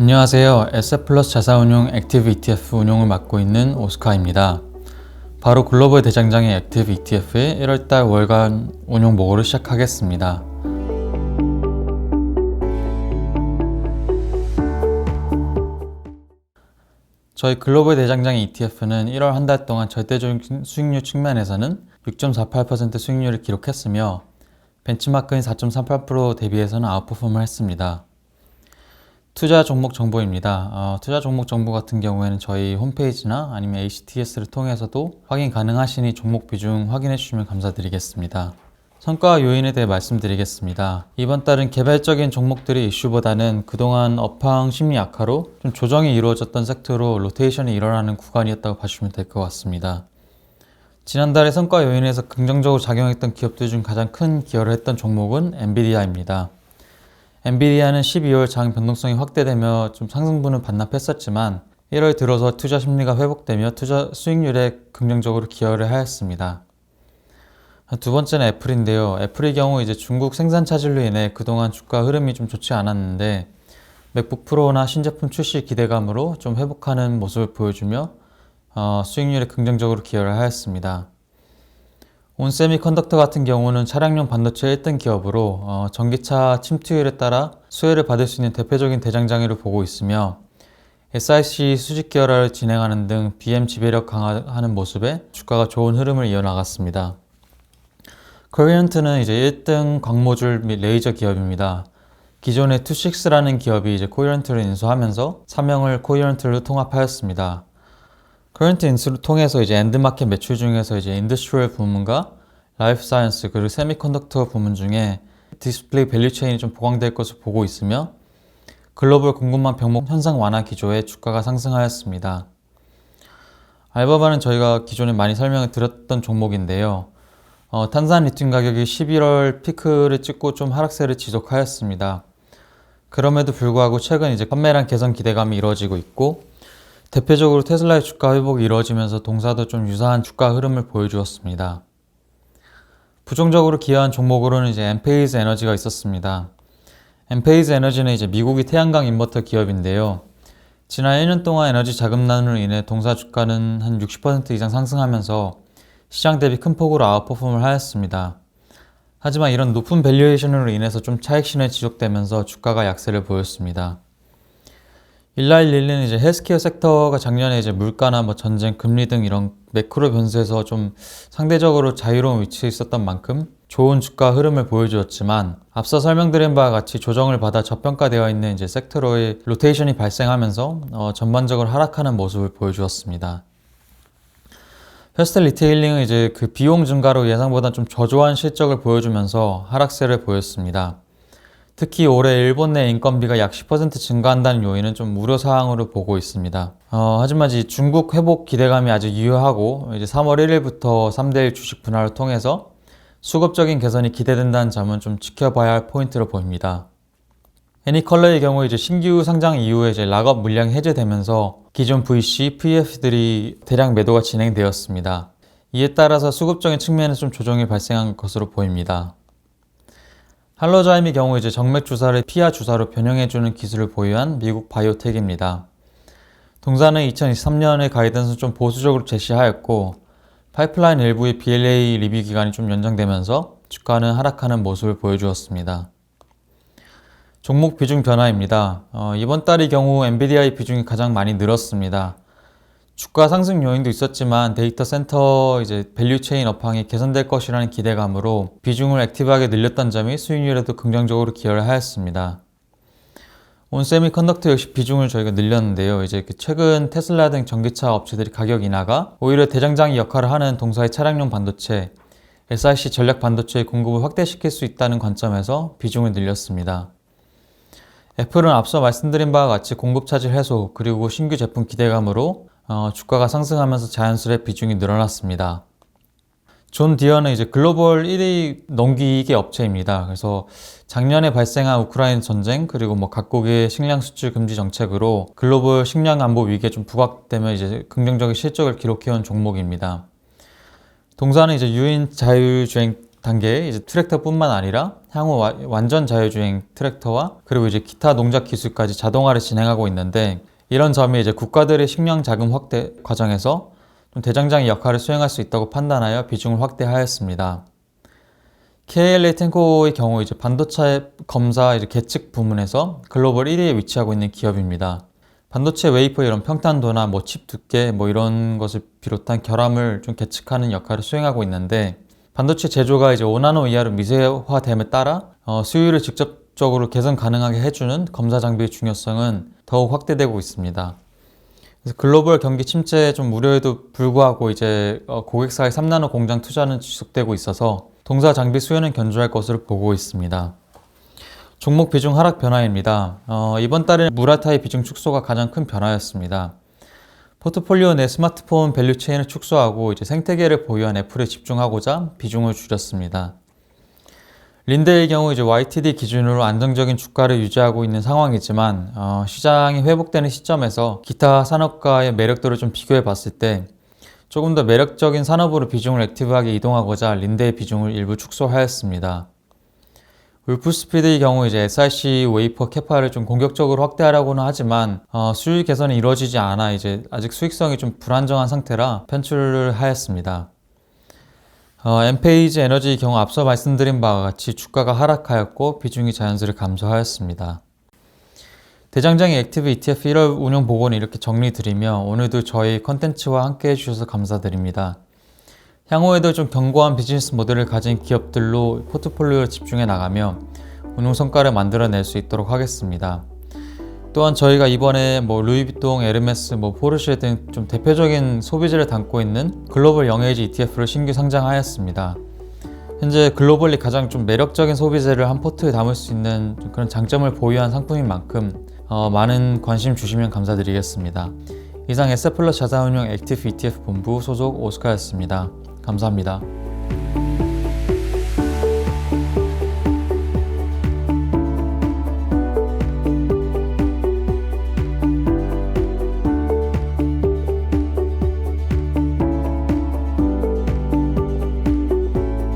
안녕하세요. 에셋플러스 자산운용 액티브 ETF 운용을 맡고 있는 오스카입니다. 바로 글로벌 대장장의 액티브 ETF의 1월달 월간 운용 보고를 시작하겠습니다. 저희 글로벌 대장장의 ETF는 1월 한 달 동안 절대적인 수익률 측면에서는 6.48% 수익률을 기록했으며 벤치마크인 4.38% 대비해서는 아웃퍼폼을 했습니다. 투자 종목 정보입니다. 투자 종목 정보 같은 경우에는 저희 홈페이지나 아니면 HTS를 통해서도 확인 가능하시니 종목 비중 확인해 주시면 감사드리겠습니다. 성과 요인에 대해 말씀드리겠습니다. 이번 달은 개별적인 종목들의 이슈보다는 그동안 업황 심리 악화로 좀 조정이 이루어졌던 섹터로 로테이션이 일어나는 구간이었다고 봐주시면 될 것 같습니다. 지난달에 성과 요인에서 긍정적으로 작용했던 기업들 중 가장 큰 기여를 했던 종목은 엔비디아입니다. 엔비디아는 12월 장 변동성이 확대되며 좀 상승분을 반납했었지만 1월 들어서 투자 심리가 회복되며 투자 수익률에 긍정적으로 기여를 하였습니다. 두 번째는 애플인데요. 애플의 경우 이제 중국 생산 차질로 인해 그동안 주가 흐름이 좀 좋지 않았는데 맥북 프로나 신제품 출시 기대감으로 좀 회복하는 모습을 보여주며 수익률에 긍정적으로 기여를 하였습니다. 온세미컨덕터 같은 경우는 차량용 반도체 1등 기업으로 전기차 침투율에 따라 수혜를 받을 수 있는 대표적인 대장장이를 보고 있으며 SiC 수직 계열화를 진행하는 등 BM 지배력 강화하는 모습에 주가가 좋은 흐름을 이어나갔습니다. 코리언트는 이제 1등 광모줄 및 레이저 기업입니다. 기존의 투식스라는 기업이 이제 코리언트를 인수하면서 사명을 코리언트로 통합하였습니다. 커런트 인수를 통해서 이제 엔드마켓 매출 중에서 이제 인더스트리얼 부문과 라이프 사이언스 그리고 세미컨덕터 부문 중에 디스플레이 밸류 체인이 좀 보강될 것을 보고 있으며 글로벌 공급망 병목 현상 완화 기조에 주가가 상승하였습니다. 알바바는 저희가 기존에 많이 설명을 드렸던 종목인데요. 탄산 리튬 가격이 11월 피크를 찍고 좀 하락세를 지속하였습니다. 그럼에도 불구하고 최근 이제 판매량 개선 기대감이 이루어지고 있고 대표적으로 테슬라의 주가 회복이 이루어지면서 동사도 좀 유사한 주가 흐름을 보여주었습니다. 부정적으로 기여한 종목으로는 이제 엔페이즈 에너지가 있었습니다. 엔페이즈 에너지는 이제 미국의 태양광 인버터 기업인데요. 지난 1년 동안 에너지 자금난으로 인해 동사 주가는 한 60% 이상 상승하면서 시장 대비 큰 폭으로 아웃퍼폼을 하였습니다. 하지만 이런 높은 밸류에이션으로 인해서 좀 차익신을 지속되면서 주가가 약세를 보였습니다. 1111은 이제 헬스케어 섹터가 작년에 이제 물가나 전쟁, 금리 등 이런 매크로 변수에서 좀 상대적으로 자유로운 위치에 있었던 만큼 좋은 주가 흐름을 보여주었지만 앞서 설명드린 바와 같이 조정을 받아 저평가되어 있는 이제 섹터로의 로테이션이 발생하면서 전반적으로 하락하는 모습을 보여주었습니다. 헬스텔 리테일링은 이제 그 비용 증가로 예상보다 좀 저조한 실적을 보여주면서 하락세를 보였습니다. 특히 올해 일본 내 인건비가 약 10% 증가한다는 요인은 좀 우려사항으로 보고 있습니다. 하지만 이제 중국 회복 기대감이 아직 유효하고 이제 3월 1일부터 3대1 주식 분할을 통해서 수급적인 개선이 기대된다는 점은 좀 지켜봐야 할 포인트로 보입니다. 애니컬러의 경우 이제 신규 상장 이후에 이제 락업 물량이 해제되면서 기존 VC, PF들이 대량 매도가 진행되었습니다. 이에 따라서 수급적인 측면에서 좀 조정이 발생한 것으로 보입니다. 할로자임의 경우 이제 정맥 주사를 피하 주사로 변형해주는 기술을 보유한 미국 바이오텍입니다. 동사는 2023년의 가이던스 좀 보수적으로 제시하였고 파이프라인 일부의 BLA 리뷰 기간이 좀 연장되면서 주가는 하락하는 모습을 보여주었습니다. 종목 비중 변화입니다. 이번 달의 경우 엔비디아의 비중이 가장 많이 늘었습니다. 주가 상승 요인도 있었지만 데이터 센터 이제 밸류 체인 업황이 개선될 것이라는 기대감으로 비중을 액티브하게 늘렸던 점이 수익률에도 긍정적으로 기여를 하였습니다. 온세미컨덕터 역시 비중을 저희가 늘렸는데요. 이제 최근 테슬라 등 전기차 업체들이 가격 인하가 오히려 대장장이 역할을 하는 동사의 차량용 반도체, SiC 전략 반도체의 공급을 확대시킬 수 있다는 관점에서 비중을 늘렸습니다. 애플은 앞서 말씀드린 바와 같이 공급 차질 해소 그리고 신규 제품 기대감으로 주가가 상승하면서 자연스레 비중이 늘어났습니다. 존 디어는 이제 글로벌 1위 농기계 업체입니다. 그래서 작년에 발생한 우크라이나 전쟁 그리고 각국의 식량 수출 금지 정책으로 글로벌 식량 안보 위기에 좀 부각되며 이제 긍정적인 실적을 기록해온 종목입니다. 동사는 이제 유인 자율주행 단계의 이제 트랙터뿐만 아니라 향후 완전 자율주행 트랙터와 그리고 이제 기타 농작 기술까지 자동화를 진행하고 있는데, 이런 점이 이제 국가들의 식량 자금 확대 과정에서 좀 대장장의 역할을 수행할 수 있다고 판단하여 비중을 확대하였습니다. KLA 텐코의 경우 이제 반도체 검사 이제 계측 부문에서 글로벌 1위에 위치하고 있는 기업입니다. 반도체 웨이퍼 이런 평탄도나 칩 두께 이런 것을 비롯한 결함을 좀 계측하는 역할을 수행하고 있는데, 반도체 제조가 이제 5나노 이하로 미세화됨에 따라 수율을 직접적으로 개선 가능하게 해주는 검사 장비의 중요성은 더욱 확대되고 있습니다. 그래서 글로벌 경기 침체 좀 우려에도 불구하고 이제 고객사의 3나노 공장 투자는 지속되고 있어서 동사 장비 수요는 견조할 것으로 보고 있습니다. 종목 비중 하락 변화입니다. 이번 달에 무라타의 비중 축소가 가장 큰 변화였습니다. 포트폴리오 내 스마트폰 밸류체인을 축소하고 이제 생태계를 보유한 애플에 집중하고자 비중을 줄였습니다. 린데의 경우 이제 YTD 기준으로 안정적인 주가를 유지하고 있는 상황이지만 시장이 회복되는 시점에서 기타 산업과의 매력도를 좀 비교해 봤을 때 조금 더 매력적인 산업으로 비중을 액티브하게 이동하고자 린데의 비중을 일부 축소하였습니다. 울프스피드의 경우 이제 SiC 웨이퍼 캐파를 좀 공격적으로 확대하려고는 하지만 수율 개선이 이루어지지 않아 이제 아직 수익성이 좀 불안정한 상태라 편출을 하였습니다. 엔페이지 에너지의 경우 앞서 말씀드린 바와 같이 주가가 하락하였고 비중이 자연스레 감소하였습니다. 대장장의 액티브 ETF 1월 운용 보고는 이렇게 정리드리며 오늘도 저희 컨텐츠와 함께 해주셔서 감사드립니다. 향후에도 좀 견고한 비즈니스 모델을 가진 기업들로 포트폴리오를 집중해 나가며 운용 성과를 만들어낼 수 있도록 하겠습니다. 또한 저희가 이번에 루이비통, 에르메스, 포르쉐 등 좀 대표적인 소비재를 담고 있는 글로벌 영에이지 ETF를 신규 상장하였습니다. 현재 글로벌리 가장 좀 매력적인 소비재를 한 포트에 담을 수 있는 그런 장점을 보유한 상품인 만큼 많은 관심 주시면 감사드리겠습니다. 이상 에셋플러스 자산운용 액티브 ETF 본부 소속 오스카였습니다. 감사합니다.